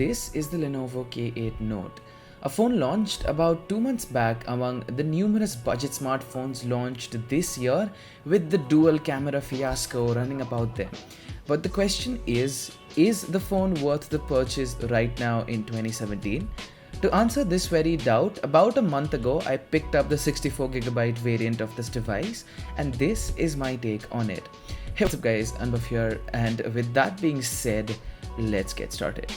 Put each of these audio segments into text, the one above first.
This is the Lenovo K8 Note, a phone launched about 2 months back among the numerous budget smartphones launched this year with the dual camera fiasco running about them. But the question is the phone worth the purchase right now in 2017? To answer this very doubt, about a month ago I picked up the 64GB variant of this device, and this is my take on it. Hey, what's up guys, Anubhav here, and with that being said, let's get started.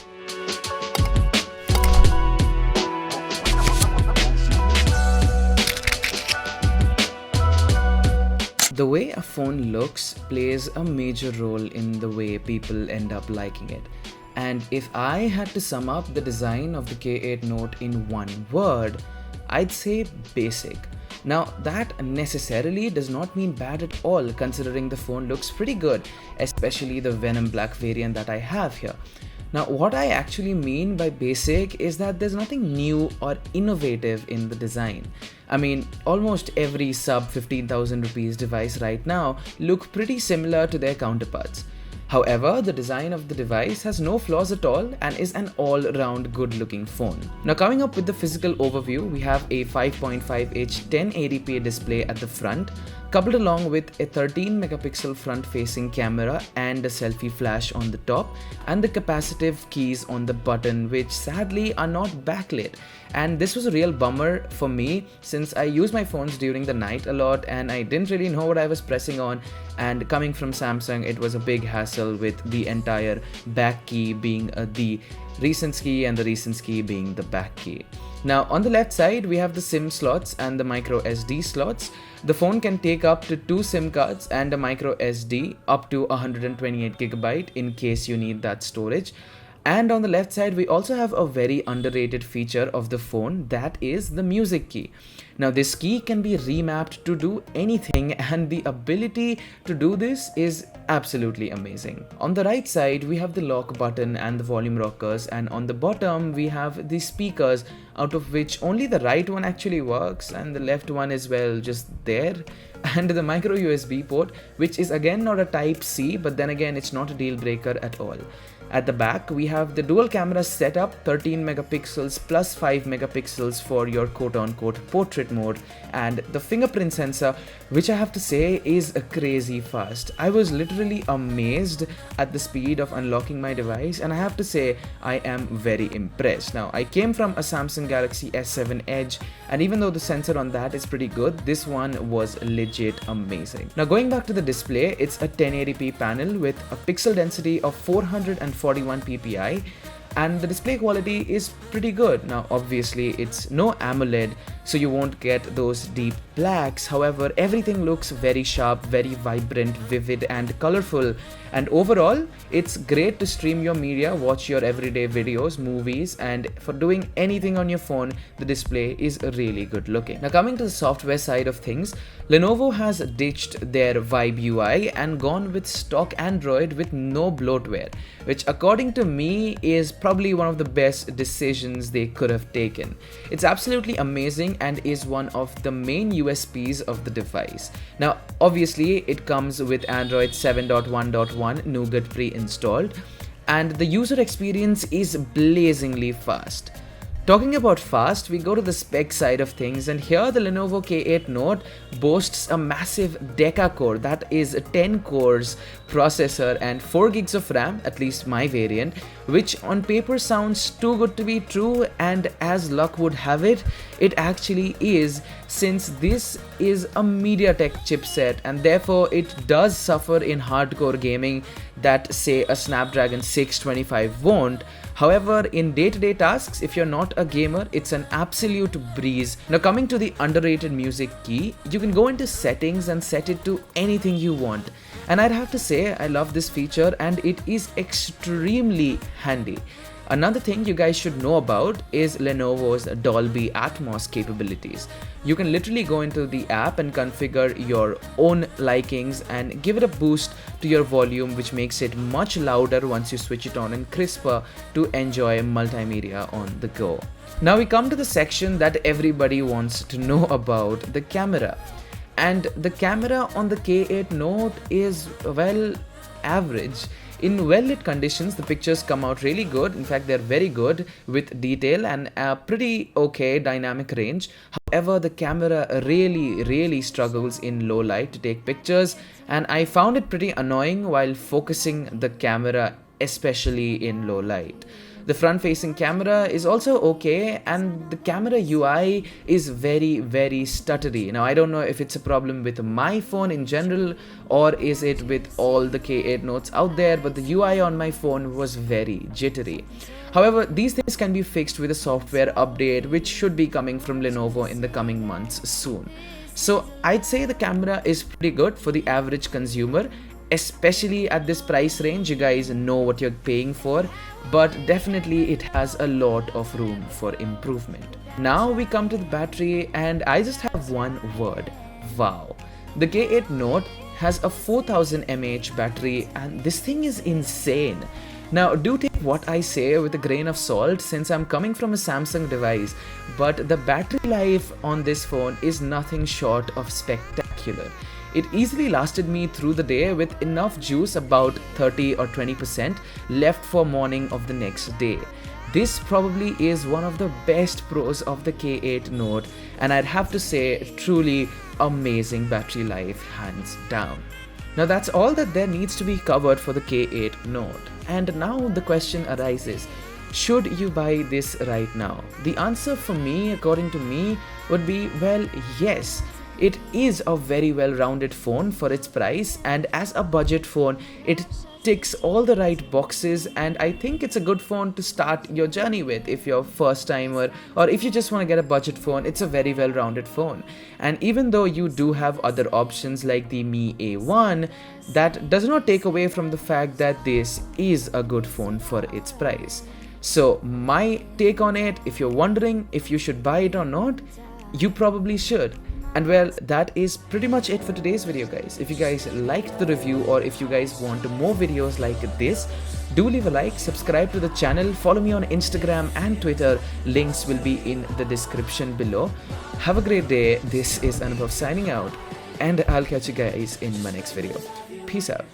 The way a phone looks plays a major role in the way people end up liking it. And if I had to sum up the design of the K8 Note in one word, I'd say basic. Now, that necessarily does not mean bad at all, considering the phone looks pretty good, especially the Venom Black variant that I have here. Now, what I actually mean by basic is that there's nothing new or innovative in the design. I mean, almost every sub 15,000 rupees device right now look pretty similar to their counterparts. However, the design of the device has no flaws at all and is an all-round good-looking phone. Now, coming up with the physical overview, we have a 5.5-inch 1080p display at the front, coupled along with a 13-megapixel front-facing camera and a selfie flash on the top, and the capacitive keys on the button, which sadly are not backlit. And this was a real bummer for me since I use my phones during the night a lot and I didn't really know what I was pressing on, and coming from Samsung, it was a big hassle with the entire back key being the recent key and the recent key being the back key. Now, on the left side, we have the SIM slots and the micro SD slots. The phone can take up to 2 SIM cards and a micro SD up to 128GB in case you need that storage. And on the left side, we also have a very underrated feature of the phone, that is the music key. Now, this key can be remapped to do anything, and the ability to do this is absolutely amazing. On the right side, we have the lock button and the volume rockers, and on the bottom, we have the speakers, out of which only the right one actually works, and the left one is, well, just there. And the micro USB port, which is again not a type C, but then again, it's not a deal breaker at all. At the back, we have the dual camera setup, 13 megapixels plus 5 megapixels for your quote-unquote portrait mode, and the fingerprint sensor, which I have to say is crazy fast. I was literally amazed at the speed of unlocking my device, and I have to say I am very impressed. Now, I came from a Samsung Galaxy S7 Edge, and even though the sensor on that is pretty good, this one was legit amazing. Now, going back to the display, it's a 1080p panel with a pixel density of 441 ppi, and the display quality is pretty good. Now, obviously, it's no AMOLED, so you won't get those deep blacks. However, everything looks very sharp, very vibrant, vivid, and colorful. And overall, it's great to stream your media, watch your everyday videos, movies, and for doing anything on your phone, the display is really good looking. Now, coming to the software side of things, Lenovo has ditched their Vibe UI and gone with stock Android with no bloatware, which according to me is probably one of the best decisions they could have taken. It's absolutely amazing and is one of the main USPs of the device. Now, obviously, it comes with Android 7.1.1 Nougat pre-installed, and the user experience is blazingly fast. Talking about fast, we go to the spec side of things, and here the Lenovo K8 Note boasts a massive deca-core, that is 10 cores processor and 4 gigs of RAM, at least my variant, which on paper sounds too good to be true, and as luck would have it, it actually is, since this is a MediaTek chipset and therefore it does suffer in hardcore gaming that say a Snapdragon 625 won't. However, in day-to-day tasks, if you're not a gamer, it's an absolute breeze. Now, coming to the underrated music key, you can go into settings and set it to anything you want. And I'd have to say, I love this feature and it is extremely handy. Another thing you guys should know about is Lenovo's Dolby Atmos capabilities. You can literally go into the app and configure your own likings and give it a boost to your volume, which makes it much louder once you switch it on and crisper to enjoy multimedia on the go. Now we come to the section that everybody wants to know about, the camera. And the camera on the K8 Note is, well, average. In well-lit conditions, the pictures come out really good. In fact, they're very good with detail and a pretty okay dynamic range. However, the camera really struggles in low light to take pictures, and I found it pretty annoying while focusing the camera, especially in low light. The front-facing camera is also okay, and the camera UI is very stuttery. Now, I don't know if it's a problem with my phone in general or is it with all the K8 Notes out there, but the UI on my phone was very jittery. However, these things can be fixed with a software update which should be coming from Lenovo in the coming months soon. So I'd say the camera is pretty good for the average consumer, especially at this price range. You guys know what you're paying for, but definitely it has a lot of room for improvement. Now we come to the battery, and I just have one word: wow. The K8 Note has a 4000 mAh battery, and this thing is insane. Now, do take what I say with a grain of salt since I'm coming from a Samsung device, but the battery life on this phone is nothing short of spectacular. It easily lasted me through the day with enough juice, about 30 or 20% left for morning of the next day. This probably is one of the best pros of the K8 Note, and I'd have to say truly amazing battery life, hands down. Now that's all that there needs to be covered for the K8 Note. And now the question arises, should you buy this right now? The answer for me, according to me, would be, well, yes. It is a very well-rounded phone for its price, and as a budget phone, it ticks all the right boxes, and I think it's a good phone to start your journey with if you're a first timer, or if you just want to get a budget phone. It's a very well-rounded phone. And even though you do have other options like the Mi A1, that does not take away from the fact that this is a good phone for its price. So my take on it, if you're wondering if you should buy it or not, you probably should. And well, that is pretty much it for today's video, guys. If you guys liked the review, or if you guys want more videos like this, do leave a like, subscribe to the channel, follow me on Instagram and Twitter. Links will be in the description below. Have a great day. This is Anubhav signing out, and I'll catch you guys in my next video. Peace out.